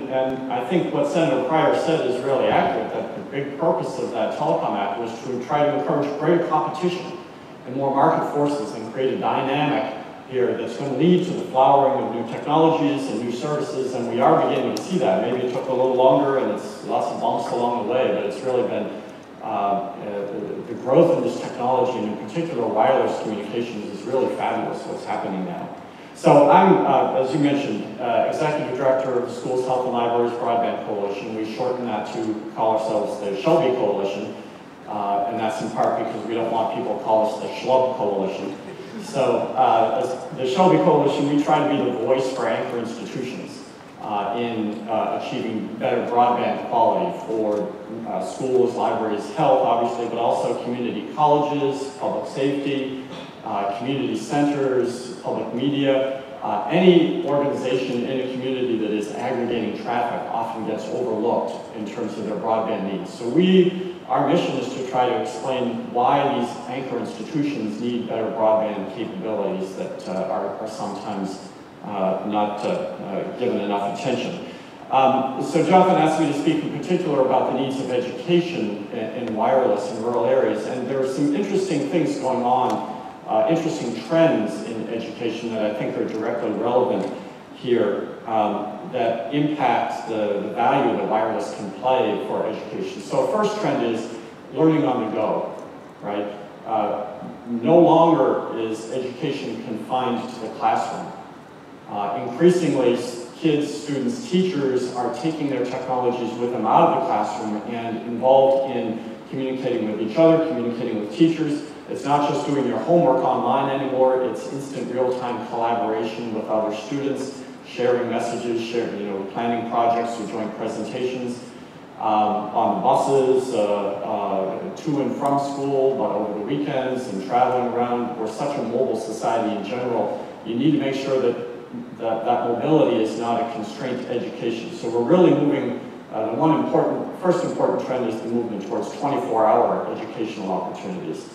and I think what Senator Pryor said is really accurate, that the big purpose of that Telecom Act was to try to encourage greater competition and more market forces and create a dynamic here that's going to lead to the flowering of new technologies and new services, and we are beginning to see that. Maybe it took a little longer and it's lots of bumps along the way, but it's really been the growth in this technology, and in particular wireless communications, is really fabulous what's happening now. So I'm, as you mentioned, Executive Director of the Schools, Health and Libraries Broadband Coalition. We shorten that to call ourselves the SHLB Coalition, and that's in part because we don't want people to call us the SHLB Coalition. So as the SHLB Coalition, we try to be the voice for anchor institutions in achieving better broadband quality for schools, libraries, health, obviously, but also community colleges, public safety, community centers, public media. Any organization in a community that is aggregating traffic often gets overlooked in terms of their broadband needs. So our mission is to try to explain why these anchor institutions need better broadband capabilities that are sometimes not given enough attention. So Jonathan asked me to speak in particular about the needs of education in wireless in rural areas, and there are some interesting things going on, interesting trends in education that I think are directly relevant here that impact the value that wireless can play for education. So a first trend is learning on the go, right? No longer is education confined to the classroom. Increasingly, kids, students, teachers are taking their technologies with them out of the classroom and involved in communicating with each other, communicating with teachers. It's not just doing your homework online anymore, it's instant real-time collaboration with other students, sharing messages, planning projects or joint presentations on buses, to and from school, but over the weekends and traveling around. We're such a mobile society in general. You need to make sure that mobility is not a constraint to education. So we're really moving, first important trend is the movement towards 24-hour educational opportunities.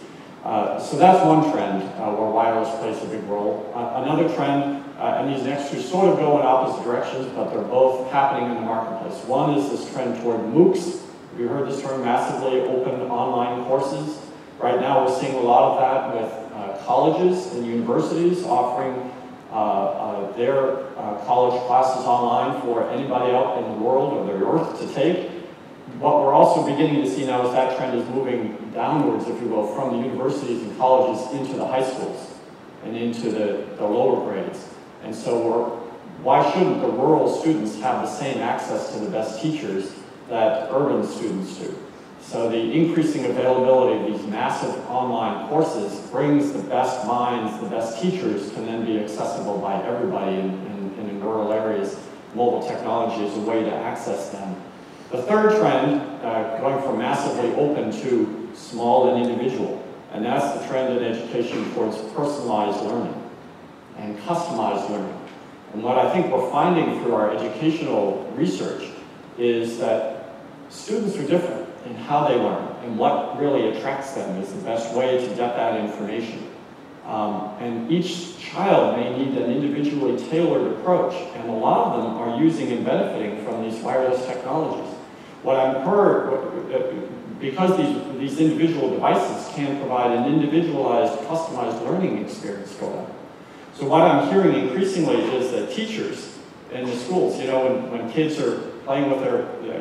So that's one trend where wireless plays a big role. Another trend, and these next two sort of go in opposite directions, but they're both happening in the marketplace. One is this trend toward MOOCs. Have you heard this term, massively open online courses? Right now we're seeing a lot of that with colleges and universities offering their college classes online for anybody out in the world or the earth to take. What we're also beginning to see now is that trend is moving downwards, if you will, from the universities and colleges into the high schools and into the lower grades. And so why shouldn't the rural students have the same access to the best teachers that urban students do? So the increasing availability of these massive online courses brings the best minds, the best teachers can then be accessible by everybody in rural areas. Mobile technology is a way to access them. The third trend, going from massively open to small and individual, and that's the trend in education towards personalized learning and customized learning. And what I think we're finding through our educational research is that students are different in how they learn, and what really attracts them is the best way to get that information. And each child may need an individually tailored approach, and a lot of them are using and benefiting from these wireless technologies. What I've heard, because these individual devices can provide an individualized, customized learning experience for them. So what I'm hearing increasingly is that teachers in the schools, when kids are playing with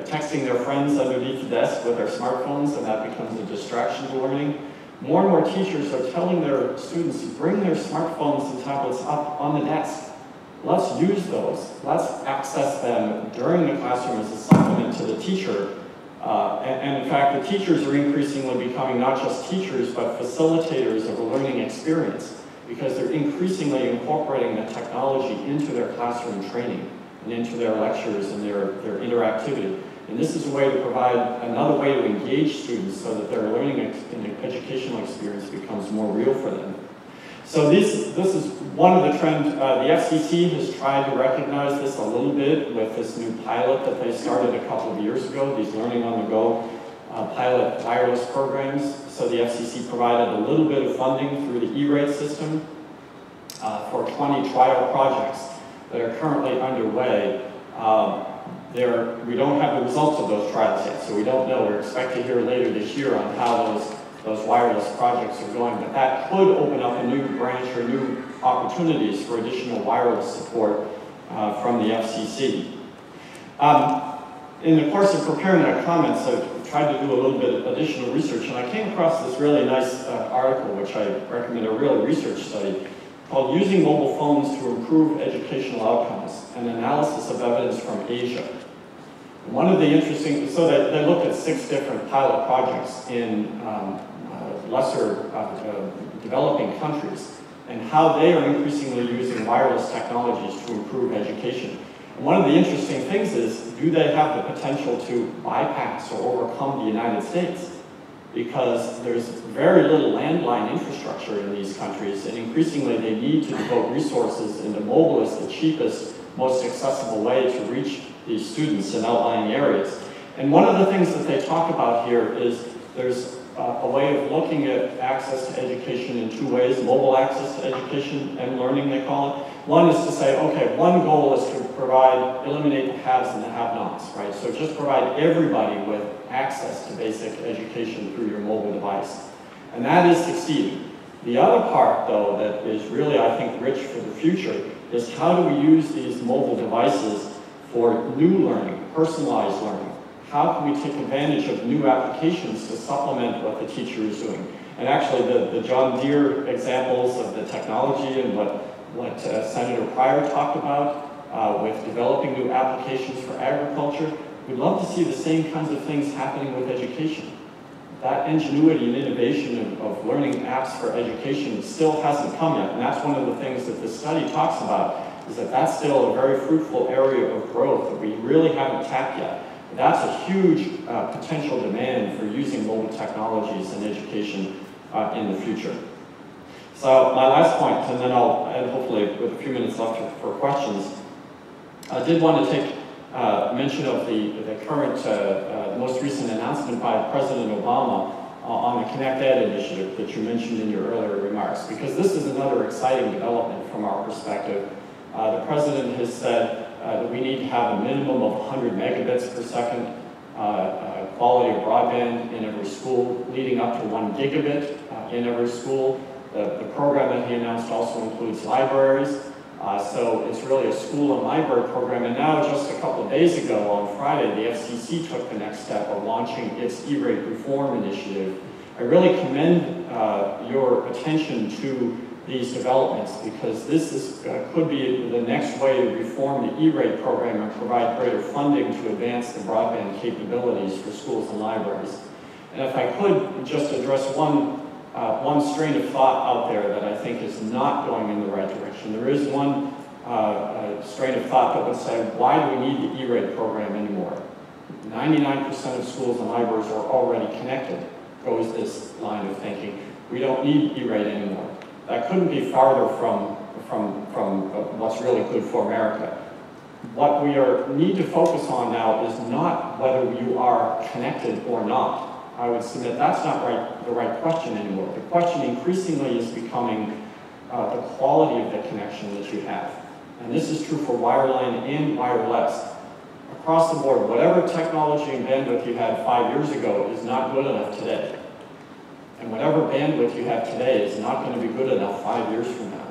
texting their friends underneath the desk with their smartphones, and that becomes a distraction to learning, more and more teachers are telling their students to bring their smartphones and tablets up on the desk. Let's use those. Let's access them during the classroom as a supplement to the teacher. And in fact, the teachers are increasingly becoming not just teachers, but facilitators of a learning experience, because they're increasingly incorporating the technology into their classroom training and into their lectures and their interactivity. And this is a way to provide another way to engage students so that their learning and educational experience becomes more real for them. So this is one of the trends. The FCC has tried to recognize this a little bit with this new pilot that they started a couple of years ago, these learning on the go pilot wireless programs. So the FCC provided a little bit of funding through the E-rate system for 20 trial projects that are currently underway. We don't have the results of those trials yet, so we don't know. We're expected to hear later this year on how those wireless projects are going, but that could open up a new branch or new opportunities for additional wireless support from the FCC. In the course of preparing our comments, I tried to do a little bit of additional research, and I came across this really nice article, which I recommend, a real research study, called Using Mobile Phones to Improve Educational Outcomes, an Analysis of Evidence from Asia. And one of the interesting, so they looked at 6 different pilot projects in lesser developing countries, and how they are increasingly using wireless technologies to improve education. And one of the interesting things is, do they have the potential to bypass or overcome the United States? Because there's very little landline infrastructure in these countries, and increasingly they need to devote resources, and the mobile is the cheapest, most accessible way to reach these students in outlying areas. And one of the things that they talk about here is there's a way of looking at access to education in 2 ways, mobile access to education and learning, they call it. One is to say, okay, one goal is to eliminate the haves and the have-nots, right? So just provide everybody with access to basic education through your mobile device. And that is succeeding. The other part, though, that is really, I think, rich for the future is how do we use these mobile devices for new learning, personalized learning? How can we take advantage of new applications to supplement what the teacher is doing? And actually, the John Deere examples of the technology and what Senator Pryor talked about with developing new applications for agriculture, we'd love to see the same kinds of things happening with education. That ingenuity and innovation of learning apps for education still hasn't come yet, and that's one of the things that this study talks about, is that that's still a very fruitful area of growth that we really haven't tapped yet. That's a huge potential demand for using mobile technologies in education in the future. So my last point, and then I'll end hopefully with a few minutes left for questions. I did want to take mention of the current, most recent announcement by President Obama on the Connect Ed initiative that you mentioned in your earlier remarks, because this is another exciting development from our perspective. The President has said that we need to have a minimum of 100 megabits per second quality of broadband in every school, leading up to 1 gigabit in every school. The program that he announced also includes libraries. So it's really a school and library program. And now, just a couple of days ago, on Friday, the FCC took the next step of launching its E-rate reform initiative. I really commend your attention to these developments, because this could be the next way to reform the E-rate program and provide greater funding to advance the broadband capabilities for schools and libraries. And if I could just address one strain of thought out there that I think is not going in the right direction. There is one strain of thought that would say, why do we need the E-rate program anymore? 99% of schools and libraries are already connected, goes this line of thinking. We don't need E-rate anymore. That couldn't be farther from what's really good for America. What we need to focus on now is not whether you are connected or not. I would submit that's not the right question anymore. The question increasingly is becoming the quality of the connection that you have. And this is true for wireline and wireless. Across the board, whatever technology and bandwidth you had 5 years ago is not good enough today. And whatever bandwidth you have today is not going to be good enough 5 years from now.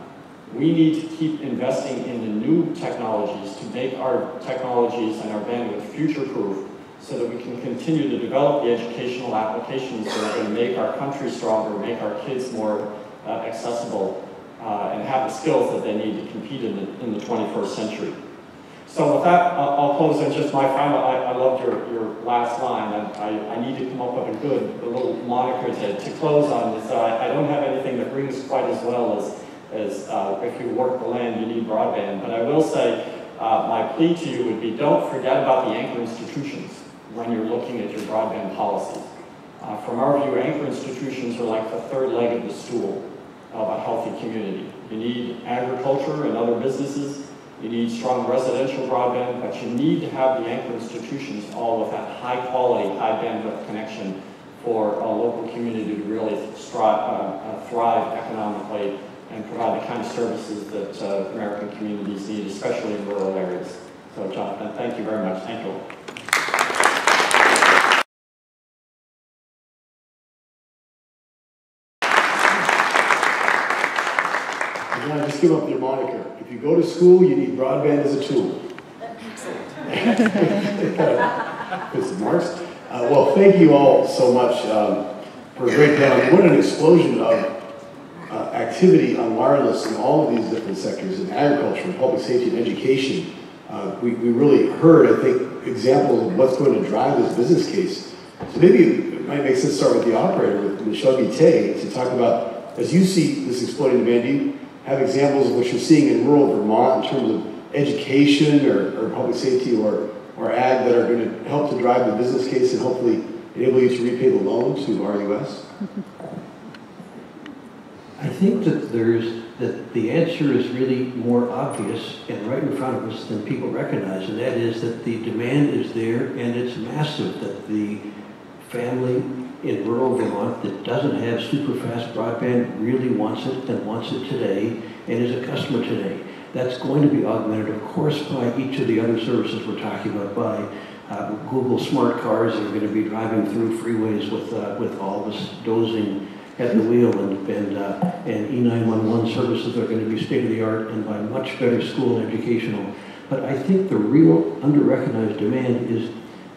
We need to keep investing in the new technologies to make our technologies and our bandwidth future-proof, so that we can continue to develop the educational applications that are going to make our country stronger, make our kids more accessible, and have the skills that they need to compete in the 21st century. So with that, I'll close in just my final, I loved your last line. I need to come up with a little moniker to close on this. I don't have anything that rings quite as well as if you work the land, you need broadband. But I will say, my plea to you would be, don't forget about the anchor institutions when you're looking at your broadband policies. From our view, anchor institutions are like the third leg of the stool of a healthy community. You need agriculture and other businesses. You need strong residential broadband, but you need to have the anchor institutions all with that high quality, high bandwidth connection for a local community to really thrive economically and provide the kind of services that American communities need, especially in rural areas. So, Jonathan, thank you very much. Thank you. Can I just give up your moniker? If you go to school, you need broadband as a tool. Put some marks. Well, thank you all so much for a great panel. What an explosion of activity on wireless in all of these different sectors, in agriculture, in public safety, and education. We really heard, I think, examples of what's going to drive this business case. So maybe it might make sense to start with the operator, with SHLB to talk about, as you see this exploding demand, do you have examples of what you're seeing in rural Vermont in terms of education or public safety or ag that are going to help to drive the business case and hopefully enable you to repay the loan to RUS? I think that the answer is really more obvious and right in front of us than people recognize, and that is that the demand is there and it's massive, that the family in rural Vermont that doesn't have super fast broadband really wants it and wants it today and is a customer today. That's going to be augmented, of course, by each of the other services we're talking about, by Google smart cars that are going to be driving through freeways with all of us dozing at the wheel, and E911 services that are going to be state-of-the-art, and by much better school and educational. But I think the real under-recognized demand is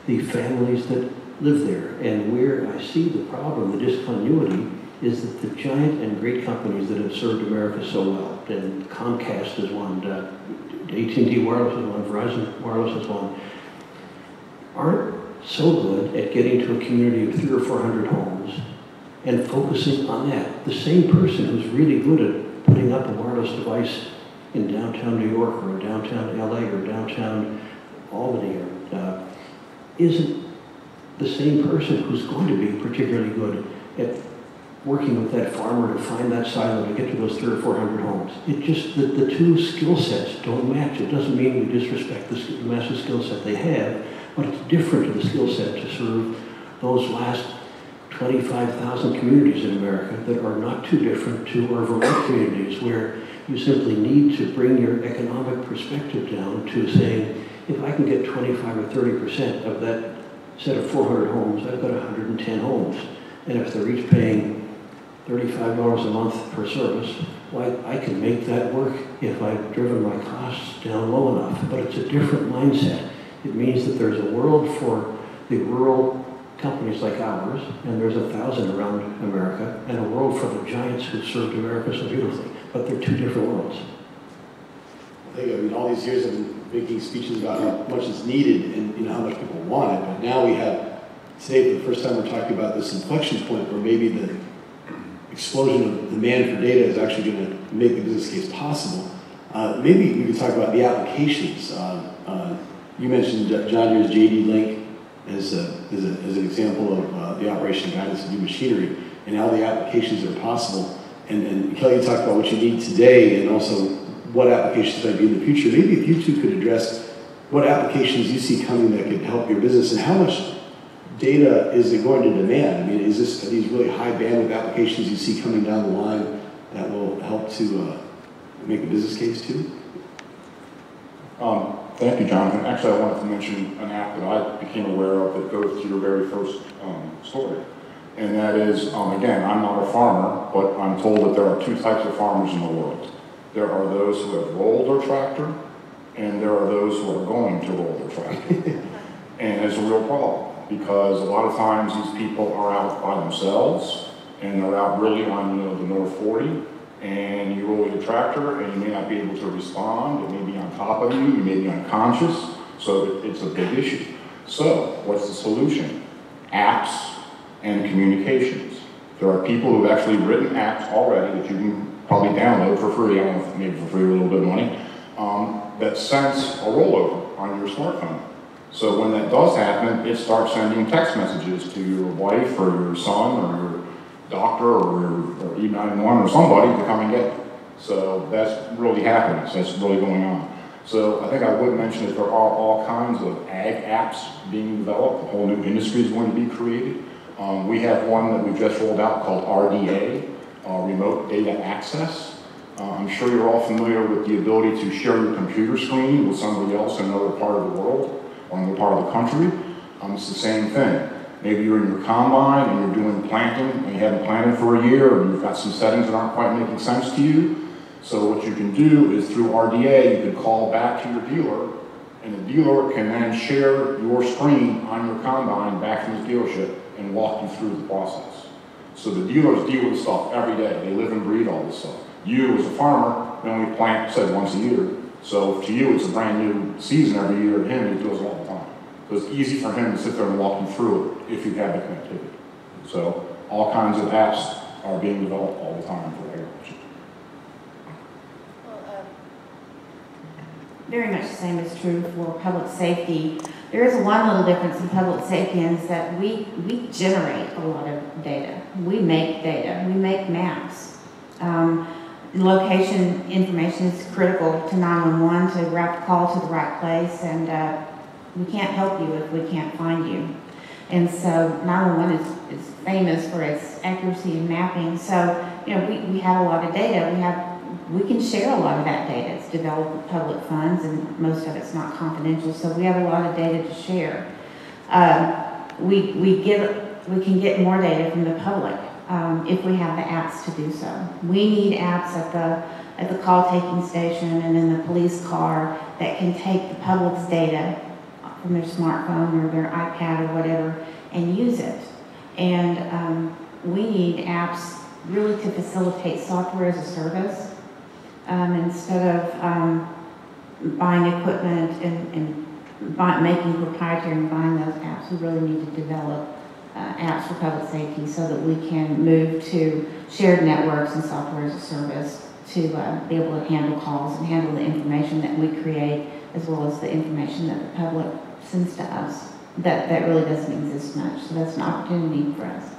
the families that live there. And where I see the problem, the discontinuity, is that the giant and great companies that have served America so well, and Comcast is one, AT&T Wireless is one, Verizon Wireless is one, aren't so good at getting to a community of 300 or 400 homes and focusing on that. The same person who's really good at putting up a wireless device in downtown New York or downtown LA or downtown Albany isn't the same person who's going to be particularly good at working with that farmer to find that silo to get to those 300 or 400 homes. It just, the two skill sets don't match. It doesn't mean we disrespect the massive skill set they have, but it's different to the skill set to serve those last 25,000 communities in America that are not too different to our Vermont communities, where you simply need to bring your economic perspective down to saying, if I can get 25 or 30% of that set of 400 homes, I've got 110 homes. And if they're each paying $35 a month per service, why, I can make that work if I've driven my costs down low enough. But it's a different mindset. It means that there's a world for the rural companies like ours, and there's 1,000 around America, and a world for the giants who served America so beautifully. But they're two different worlds. I think, all these years I've been making speeches about how much is needed and how much people want it, but now we have, today for the first time we're talking about this inflection point where maybe the explosion of demand for data is actually going to make the business case possible. Maybe we could talk about the applications. You mentioned John Deere's JD Link as an example of the operation guidance of new machinery and how the applications are possible. And Kelly, you talked about what you need today and also what applications might be in the future. Maybe if you two could address what applications you see coming that could help your business and how much data is it going to demand? I mean, are these really high bandwidth applications you see coming down the line that will help to make a business case too? Thank you, Jonathan. Actually, I wanted to mention an app that I became aware of that goes to your very first story. And that is, again, I'm not a farmer, but I'm told that there are two types of farmers in the world. There are those who have rolled their tractor, and there are those who are going to roll their tractor. And it's a real problem, because a lot of times these people are out by themselves, and they're out really on the North 40, and you roll your tractor, and you may not be able to respond. It may be on top of you, you may be unconscious, so it's a big issue. So, what's the solution? Apps and communications. There are people who have actually written apps already that you can probably download for free, I don't know if maybe for free or a little bit of money, that sense a rollover on your smartphone. So when that does happen, it starts sending text messages to your wife or your son or your doctor or E911 or somebody to come and get you. So that's really happening, so that's really going on. So I think I would mention that there are all kinds of ag apps being developed. A whole new industry is going to be created. We have one that we just rolled out called RDA, Remote Data Access. I'm sure you're all familiar with the ability to share your computer screen with somebody else in another part of the world or another part of the country. It's the same thing. Maybe you're in your combine and you're doing planting and you haven't planted for a year and you've got some settings that aren't quite making sense to you. So what you can do is through RDA, you can call back to your dealer and the dealer can then share your screen on your combine back from his dealership and walk you through the process. So the dealers deal with stuff every day. They live and breathe all this stuff. You as a farmer, you only plant, say, once a year. So to you, it's a brand new season every year. To him, he does it all the time. So it's easy for him to sit there and walk you through it if you have the connectivity. So all kinds of apps are being developed all the time for agriculture. Very much the same is true for public safety. There is one little difference in public safety, and is that we generate a lot of data. We make data. We make maps. Location information is critical to 911 to route the call to the right place, and we can't help you if we can't find you. And so 911 is famous for its accuracy in mapping. So, you know, we have a lot of data. We can share a lot of that data. It's developed with public funds, and most of it's not confidential. So we have a lot of data to share. We can get more data from the public if we have the apps to do so. We need apps at the call taking station and in the police car that can take the public's data from their smartphone or their iPad or whatever and use it. And we need apps really to facilitate software as a service. Instead of buying equipment and making proprietary and buying those apps, we really need to develop apps for public safety so that we can move to shared networks and software as a service to be able to handle calls and handle the information that we create as well as the information that the public sends to us. That really doesn't exist much, so that's an opportunity for us.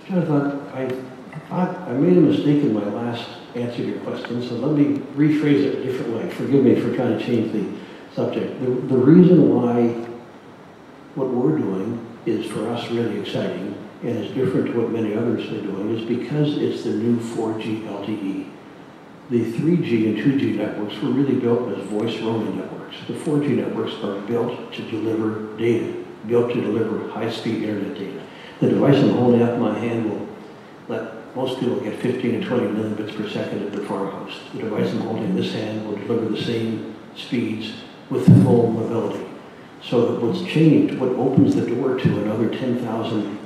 Jonathan, I made a mistake in my last answer to your question, so let me rephrase it a different way. Forgive me for trying to change the subject. The reason why what we're doing is for us really exciting and is different to what many others are doing is because it's the new 4G LTE. The 3G and 2G networks were really built as voice roaming networks. The 4G networks are built to deliver data, built to deliver high-speed internet data. The device I'm holding up in my hand will let most people get 15 to 20 millibits per second at their farmhouse. The device I'm holding in this hand will deliver the same speeds with full mobility. So that what's changed, what opens the door to another 10,000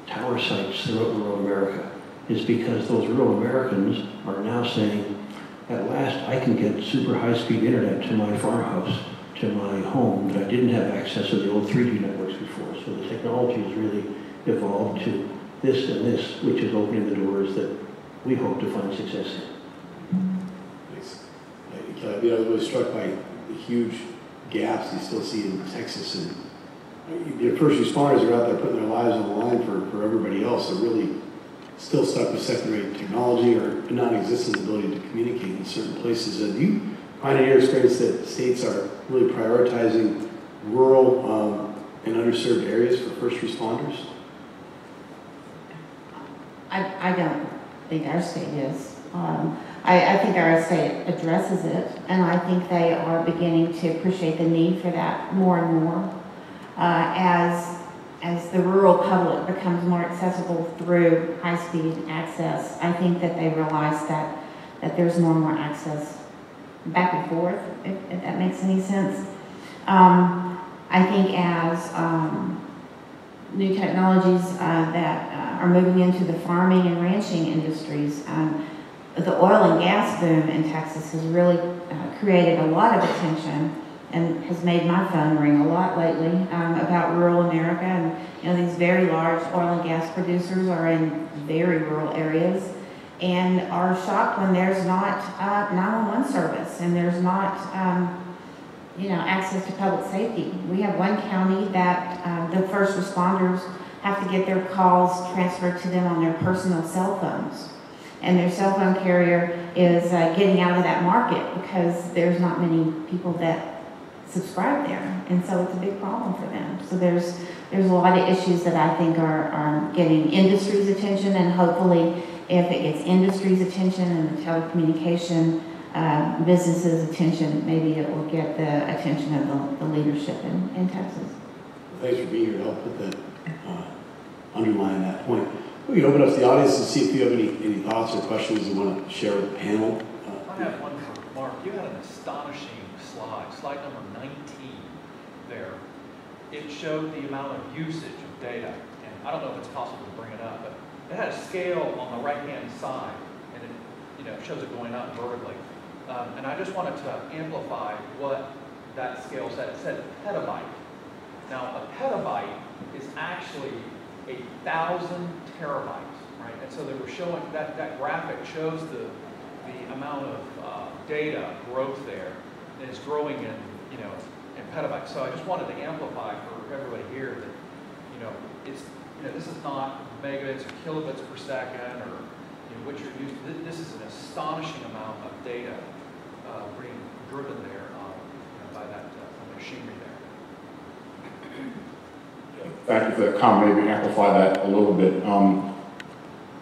tower sites throughout rural America is because those rural Americans are now saying, at last I can get super high-speed internet to my farmhouse, to my home, that I didn't have access to the old 3G networks before. So the technology has really evolved to this and this, which is opening the doors that we hope to find success in. Thanks. I was struck by the huge gaps you still see in Texas, and your first responders are out there putting their lives on the line for everybody else. They're really still stuck with second-rate technology or non-existent ability to communicate in certain places. Do you find in your experience that states are really prioritizing rural and underserved areas for first responders? I don't think our state is. I think our state addresses it, and I think they are beginning to appreciate the need for that more and more. As the rural public becomes more accessible through high-speed access, I think that they realize that there's more and more access back and forth, if that makes any sense. I think as new technologies that are moving into the farming and ranching industries, the oil and gas boom in Texas has really created a lot of attention and has made my phone ring a lot lately about rural America. And these very large oil and gas producers are in very rural areas and are shocked when there's not 911 service and there's not access to public safety. We have one county that the first responders have to get their calls transferred to them on their personal cell phones. And their cell phone carrier is getting out of that market because there's not many people that subscribe there. And so it's a big problem for them. So there's a lot of issues that I think are getting industry's attention, and hopefully if it gets industry's attention and the telecommunication businesses' attention, maybe it will get the attention of the leadership in Texas. Well, thanks for being here to help put that, underline that point. We can open up to the audience and see if you have any thoughts or questions you want to share with the panel. I have one for Mark. You had an astonishing slide number 19 there. It showed the amount of usage of data, and I don't know if it's possible to bring it up, but it had a scale on the right-hand side, and it shows it going up vertically. And I just wanted to amplify what that scale said. It said petabyte. Now, a petabyte is actually 1,000 terabytes, right? And so they were showing that graphic shows the amount of data growth there, and it's growing in petabytes. So I just wanted to amplify for everybody here that this is not megabits or kilobits per second or what you're used to. This is an astonishing amount of data being driven there by that machinery there. Thank you for that comment. Maybe amplify that a little bit.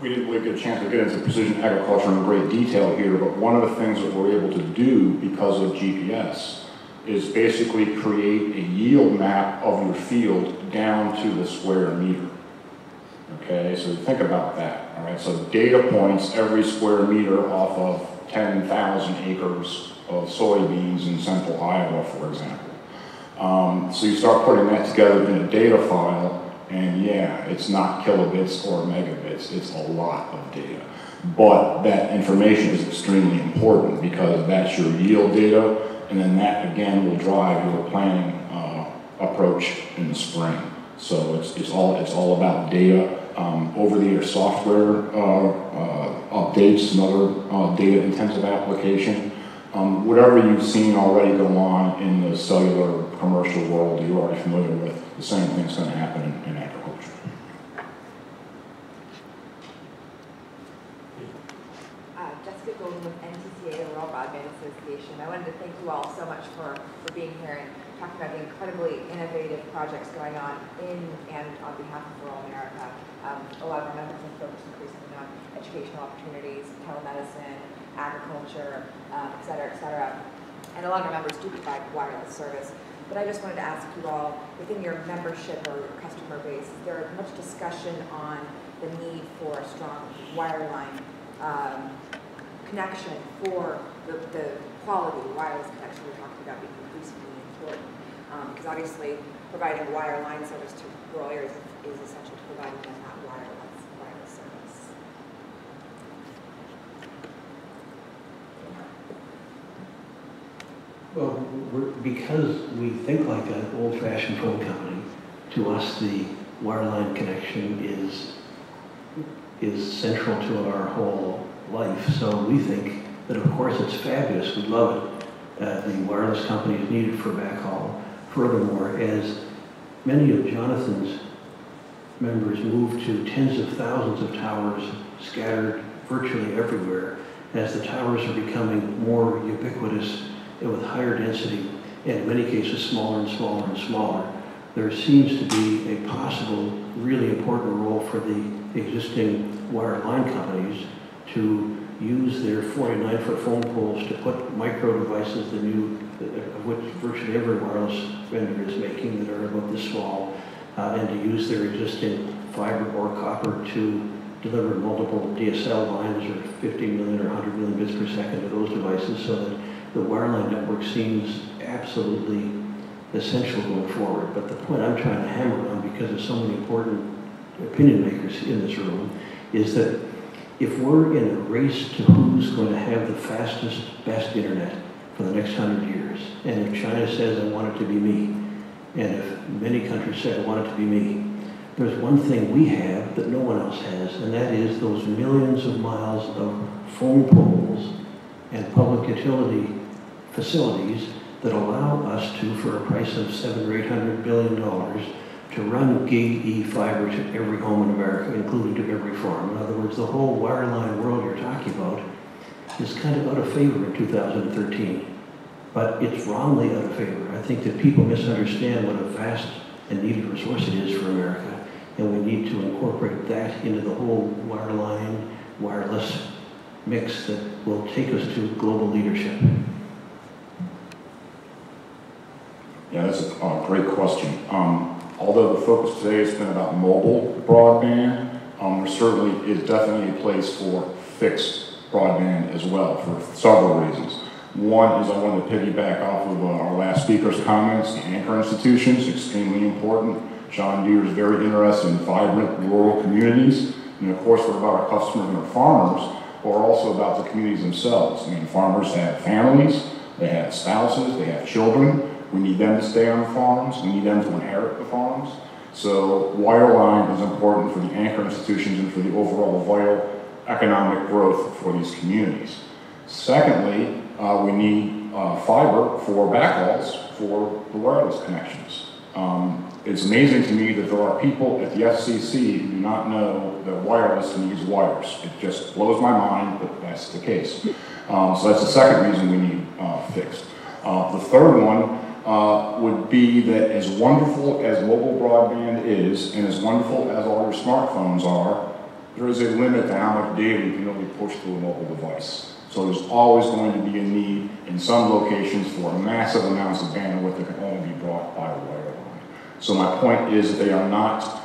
We didn't really get a chance to get into precision agriculture in great detail here, but one of the things that we're able to do because of GPS is basically create a yield map of your field down to the square meter. Okay, so think about that. All right, so data points every square meter off of 10,000 acres of soybeans in central Iowa, for example. So you start putting that together in a data file, and yeah, it's not kilobits or megabits, it's a lot of data. But that information is extremely important because that's your yield data, and then that again will drive your planning approach in the spring. So it's all about data. Over-the-air software updates, another data-intensive application. Whatever you've seen already go on in the cellular commercial world you're already familiar with, the same thing's going to happen in agriculture. Jessica Golden with NTCA, the World Broadband Association. I wanted to thank you all so much for being here and talking about the incredibly innovative projects going on in and on behalf of rural America. A lot of our members have focused increasingly on educational opportunities, telemedicine, agriculture, et cetera, and a lot of our members do provide wireless service. But I just wanted to ask you all, within your membership or your customer base, is there much discussion on the need for a strong wireline connection for the quality wireless connection we're talking about being increasingly important? Because obviously providing wireline service to rural areas is essential to providing them that wireless service. Well, because we think like an old-fashioned phone company, to us the wireline connection is central to our whole life. So we think that of course it's fabulous, we love it. The wireless company is needed for backhaul. Furthermore, as many of Jonathan's members move to tens of thousands of towers scattered virtually everywhere, as the towers are becoming more ubiquitous and with higher density, and in many cases smaller and smaller and smaller, there seems to be a possible, really important role for the existing wireline companies to use their 49-foot phone poles to put micro devices, of which virtually every wireless vendor is making, that are about this small, and to use their existing fiber or copper to deliver multiple DSL lines or 50 million or 100 million bits per second to those devices, so that the wireline network seems absolutely essential going forward. But the point I'm trying to hammer on, because there's so many important opinion makers in this room, is that if we're in a race to who's going to have the fastest, best internet for the next 100 years, and if China says, I want it to be me, and if many countries say, I want it to be me, there's one thing we have that no one else has, and that is those millions of miles of phone poles and public utility facilities that allow us to, for a price of $700 or $800 billion, to run gig E-fiber to every home in America, including to every farm. In other words, the whole wireline world you're talking about is kind of out of favor in 2013, but it's wrongly out of favor. I think that people misunderstand what a vast and needed resource it is for America, and we need to incorporate that into the whole wireline wireless mix that will take us to global leadership? Yeah, that's a great question. Although the focus today has been about mobile broadband, there certainly is definitely a place for fixed broadband as well for several reasons. One is I wanted to piggyback off of our last speaker's comments. The anchor institutions, extremely important. John Deere is very interested in vibrant rural communities. And of course, we're about our customers and our farmers, but we're also about the communities themselves. I mean, farmers have families, they have spouses, they have children. We need them to stay on the farms. We need them to inherit the farms. So wireline is important for the anchor institutions and for the overall vital economic growth for these communities. Secondly, we need fiber for backhauls for the wireless connections. It's amazing to me that there are people at the FCC who do not know that wireless needs wires. It just blows my mind, but that's the case. So that's the second reason we need fixed. The third one would be that as wonderful as mobile broadband is, and as wonderful as all your smartphones are, there is a limit to how much data you can really push through a mobile device. So there's always going to be a need in some locations for massive amounts of bandwidth that can only be brought by wireline. So my point is that they are not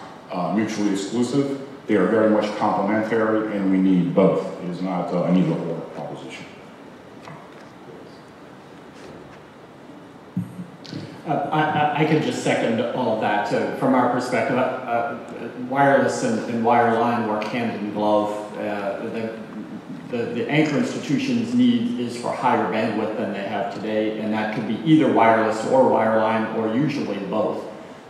mutually exclusive. They are very much complementary, and we need both. It is not an either-or proposition. I can just second all of that. From our perspective, wireless and wireline work hand in glove. The anchor institution's need is for higher bandwidth than they have today, and that could be either wireless or wireline, or usually both.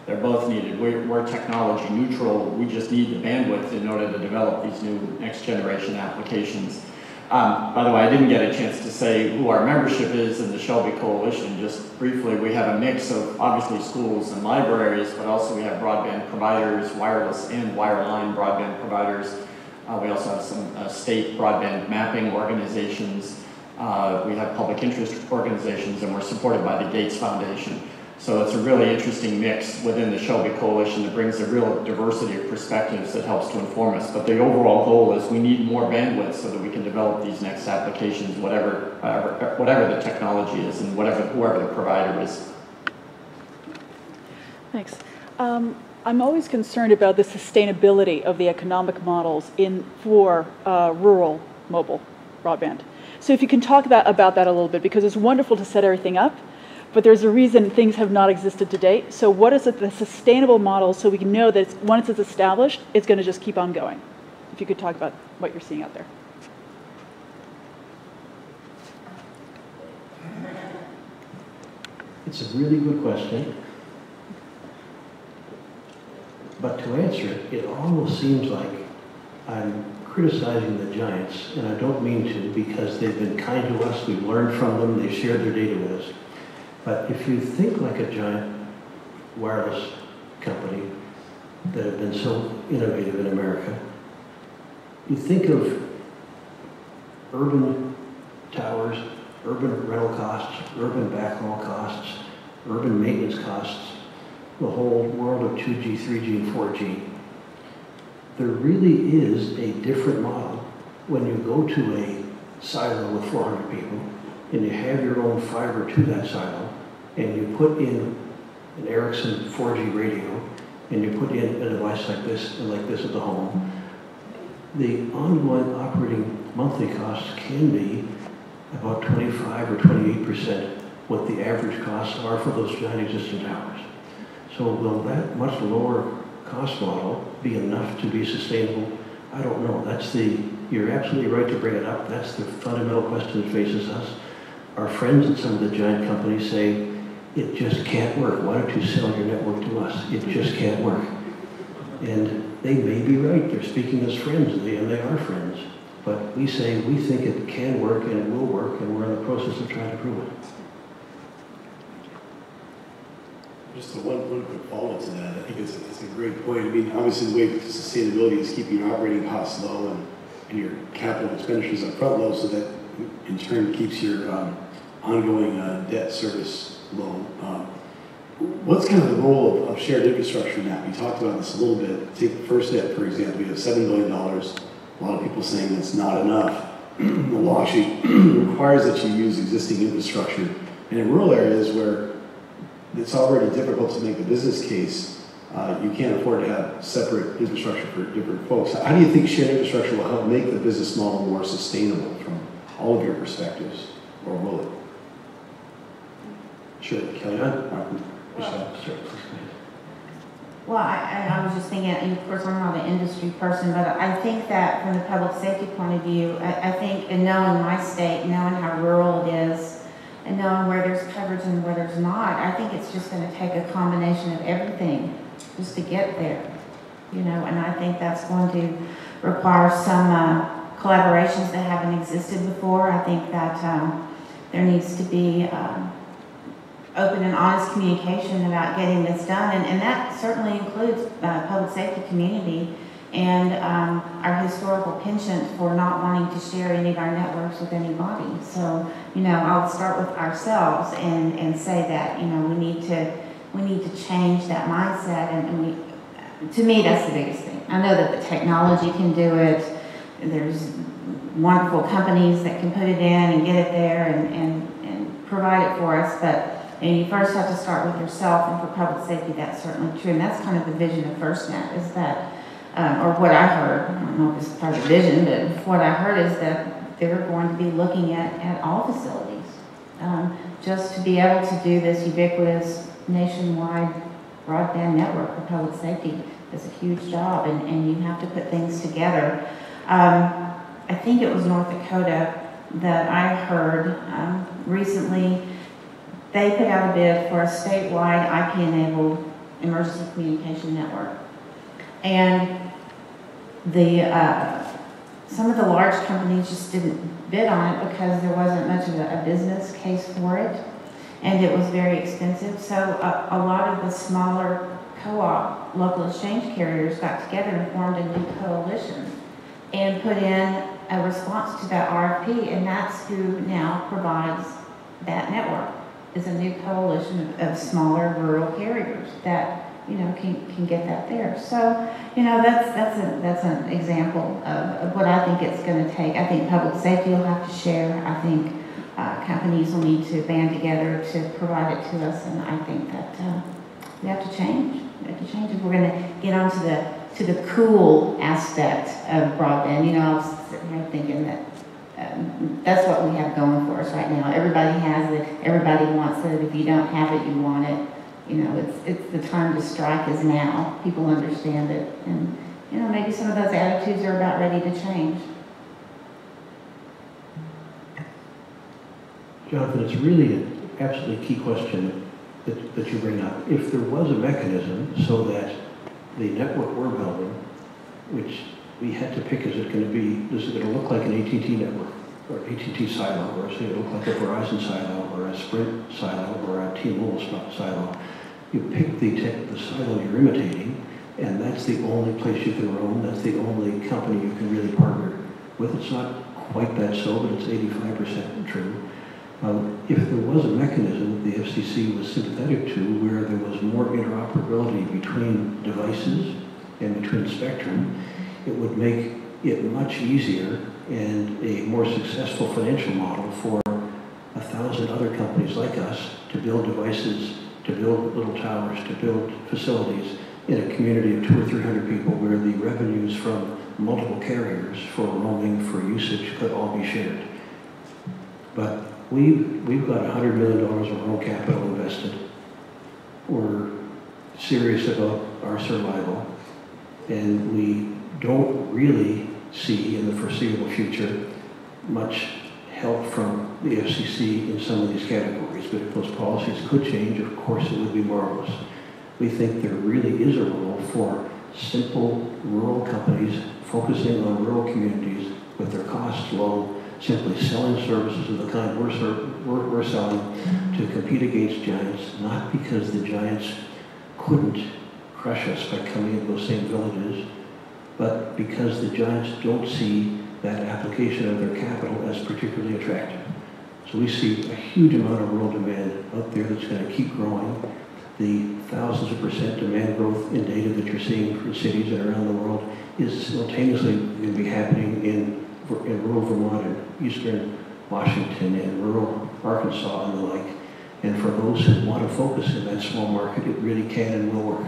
They're both needed. We're technology neutral. We just need the bandwidth in order to develop these new next generation applications. By the way, I didn't get a chance to say who our membership is in the SHLB Coalition. Just briefly, we have a mix of obviously schools and libraries, but also we have broadband providers, wireless and wireline broadband providers. We also have some state broadband mapping organizations. We have public interest organizations, and we're supported by the Gates Foundation. So it's a really interesting mix within the SHLB Coalition that brings a real diversity of perspectives that helps to inform us. But the overall goal is we need more bandwidth so that we can develop these next applications, whatever the technology is and whoever the provider is. Thanks. I'm always concerned about the sustainability of the economic models for rural mobile broadband. So if you can talk about that a little bit, because it's wonderful to set everything up, but there's a reason things have not existed to date. So what is the sustainable model so we can know that once it's established, it's going to just keep on going? If you could talk about what you're seeing out there. It's a really good question. But to answer it, it almost seems like I'm criticizing the giants, and I don't mean to, because they've been kind to us, we've learned from them, they've shared their data with us. But if you think like a giant wireless company that have been so innovative in America, you think of urban towers, urban rental costs, urban backhaul costs, urban maintenance costs, the whole world of 2G, 3G, and 4G. There really is a different model when you go to a silo with 400 people and you have your own fiber to that silo and you put in an Ericsson 4G radio and you put in a device like this and like this at the home. The ongoing operating monthly costs can be about 25 or 28% what the average costs are for those giant existing towers. So will that much lower cost model be enough to be sustainable? I don't know. You're absolutely right to bring it up. That's the fundamental question that faces us. Our friends at some of the giant companies say, it just can't work. Why don't you sell your network to us? It just can't work. And they may be right. They're speaking as friends, and they are friends. But we say we think it can work and it will work, and we're in the process of trying to prove it. Just one quick follow-up to that. I think it's a great point. I mean, obviously the way to sustainability is keeping your operating costs low and your capital expenditures up front low, so that in turn keeps your ongoing debt service low. What's kind of the role of shared infrastructure now? We talked about this a little bit. Take the first step, for example. We have $7 billion a lot of people saying that's not enough. The law actually requires that you use existing infrastructure. And in rural areas where it's already difficult to make the business case, you can't afford to have separate infrastructure for different folks. How do you think shared infrastructure will help make the business model more sustainable from all of your perspectives, or will it? Sure, Kelly. Martin, Michelle. Well, I was just thinking, and of course I'm not an industry person, but I think that from the public safety point of view, I think in knowing my state, knowing how rural it is, and knowing where there's coverage and where there's not, I think it's just going to take a combination of everything just to get there, you know, and I think that's going to require some collaborations that haven't existed before. I think that there needs to be open and honest communication about getting this done, and that certainly includes public safety community and our historical penchant for not wanting to share any of our networks with anybody. So, you know, I'll start with ourselves and say that, you know, we need to change that mindset, and to me, that's the biggest thing. I know that the technology can do it. There's wonderful companies that can put it in and get it there and provide it for us, but you first have to start with yourself, and for public safety, that's certainly true. And that's kind of the vision of FirstNet, is that, or what I heard, I don't know if it's part of the vision, but what I heard is that they're going to be looking at all facilities, just to be able to do this ubiquitous nationwide broadband network for public safety is a huge job, and you have to put things together. I think it was North Dakota that I heard recently. They put out a bid for a statewide IP-enabled emergency communication network. And some of the large companies just didn't bid on it because there wasn't much of a business case for it, and it was very expensive. So a lot of the smaller co-op local exchange carriers got together and formed a new coalition and put in a response to that RFP, and that's who now provides that network. Is a new coalition of smaller rural carriers that, you know, can get that there. So, you know, that's an example of what I think it's going to take. I think public safety will have to share. I think companies will need to band together to provide it to us, and I think that we have to change. We have to change if we're going to get onto the cool aspect of broadband. You know, I was sitting here thinking that. That's what we have going for us right now. Everybody has it. Everybody wants it. If you don't have it, you want it. You know, it's the time to strike is now. People understand it, and you know, maybe some of those attitudes are about ready to change. Jonathan, it's really an absolutely key question that you bring up. If there was a mechanism so that the network we're building, which we had to pick, is it going to be, is it going to look like an AT&T network, or AT&T silo, or is it going to look like a Verizon silo, or a Sprint silo, or a T-Mobile silo? You pick the silo you're imitating, and that's the only place you can roam, that's the only company you can really partner with. It's not quite that so, but it's 85% true. If there was a mechanism that the FCC was sympathetic to, where there was more interoperability between devices and between spectrum, it would make it much easier and a more successful financial model for 1,000 other companies like us to build devices, to build little towers, to build facilities in a community of 200 or 300 people, where the revenues from multiple carriers for roaming, for usage, could all be shared. But we've got $100 million of our own capital invested. We're serious about our survival, and we don't really see in the foreseeable future much help from the FCC in some of these categories. But if those policies could change, of course it would be marvelous. We think there really is a role for simple rural companies focusing on rural communities with their costs low, simply selling services of the kind we're selling to compete against giants, not because the giants couldn't crush us by coming into those same villages, but because the giants don't see that application of their capital as particularly attractive. So we see a huge amount of rural demand out there that's going to keep growing. the thousands of % demand growth in data that you're seeing from cities and around the world is simultaneously going to be happening in rural Vermont and eastern Washington and rural Arkansas and the like. And for those who want to focus in that small market, it really can and will work.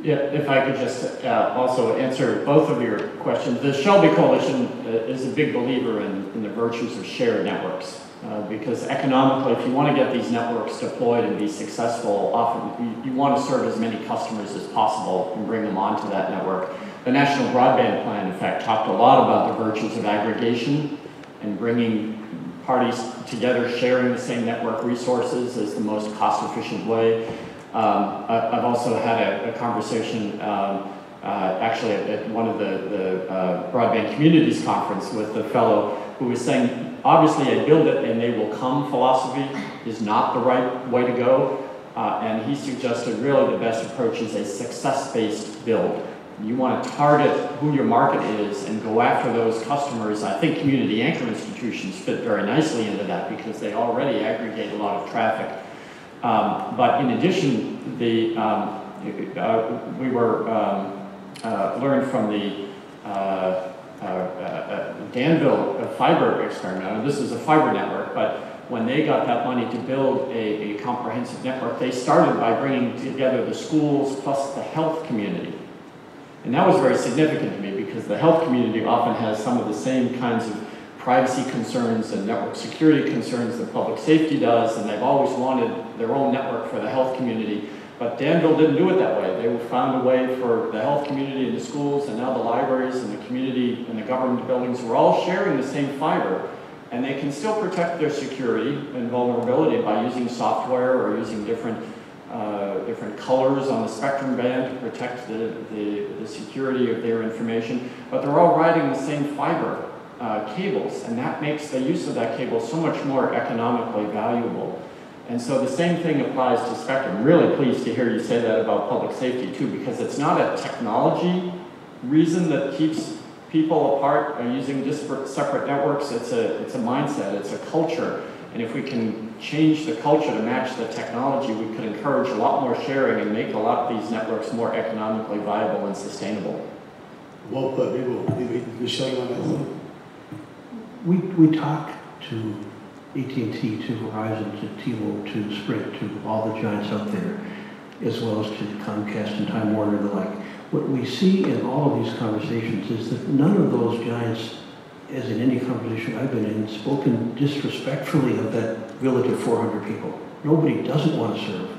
Yeah, if I could just also answer both of your questions. The SHLB Coalition is a big believer in the virtues of shared networks. Because economically, if you want to get these networks deployed and be successful, often you want to serve as many customers as possible and bring them onto that network. The National Broadband Plan, in fact, talked a lot about the virtues of aggregation and bringing parties together, sharing the same network resources as the most cost-efficient way. I've also had a conversation actually at one of the Broadband Communities Conference with a fellow who was saying, obviously a build it and they will come philosophy is not the right way to go. And he suggested really the best approach is a success-based build. You want to target who your market is and go after those customers. I think community anchor institutions fit very nicely into that because they already aggregate a lot of traffic. But in addition, we learned from the Danville fiber experiment. Now, this is a fiber network, but when they got that money to build a comprehensive network, they started by bringing together the schools plus the health community. And that was very significant to me because the health community often has some of the same kinds of privacy concerns and network security concerns that public safety does, and they've always wanted their own network for the health community. But Danville didn't do it that way. They found a way for the health community and the schools and now the libraries and the community and the government buildings were all sharing the same fiber, and they can still protect their security and vulnerability by using software or using different colors on the spectrum band to protect the security of their information. But they're all riding the same fiber cables, and that makes the use of that cable so much more economically valuable. And so the same thing applies to spectrum. I'm really pleased to hear you say that about public safety too, because it's not a technology reason that keeps people apart using disparate, separate networks. It's a mindset, it's a culture. And if we can change the culture to match the technology, we could encourage a lot more sharing and make a lot of these networks more economically viable and sustainable. Well put. Maybe Michelle, you want to We talk to AT&T, to Verizon, to T-Mobile, to Sprint, to all the giants out there, as well as to Comcast and Time Warner and the like. What we see in all of these conversations is that none of those giants, as in any conversation I've been in, spoken disrespectfully of that village of 400 people. Nobody doesn't want to serve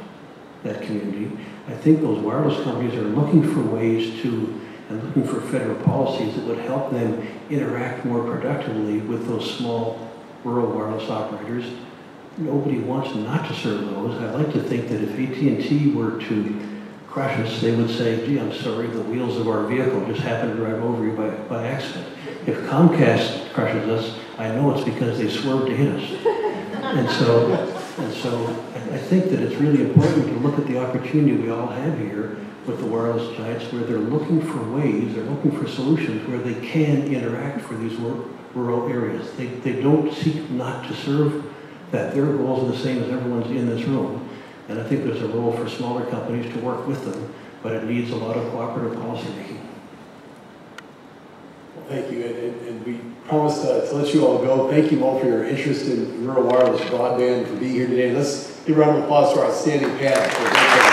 that community. I think those wireless companies are looking for ways to, and looking for federal policies that would help them interact more productively with those small rural wireless operators. Nobody wants not to serve those. I'd like to think that if AT&T were to crush us, they would say, gee, I'm sorry, the wheels of our vehicle just happened to drive over you by accident. If Comcast crushes us, I know it's because they swerved to hit us. And so I think that it's really important to look at the opportunity we all have here with the wireless giants, where they're looking for ways, they're looking for solutions where they can interact for these rural areas. They don't seek not to serve that. Their goals are the same as everyone's in this room. And I think there's a role for smaller companies to work with them, but it needs a lot of cooperative policy making. Well, thank you, and we promise to let you all go. Thank you all for your interest in rural wireless broadband, for being here today. Let's give a round of applause to our outstanding panel.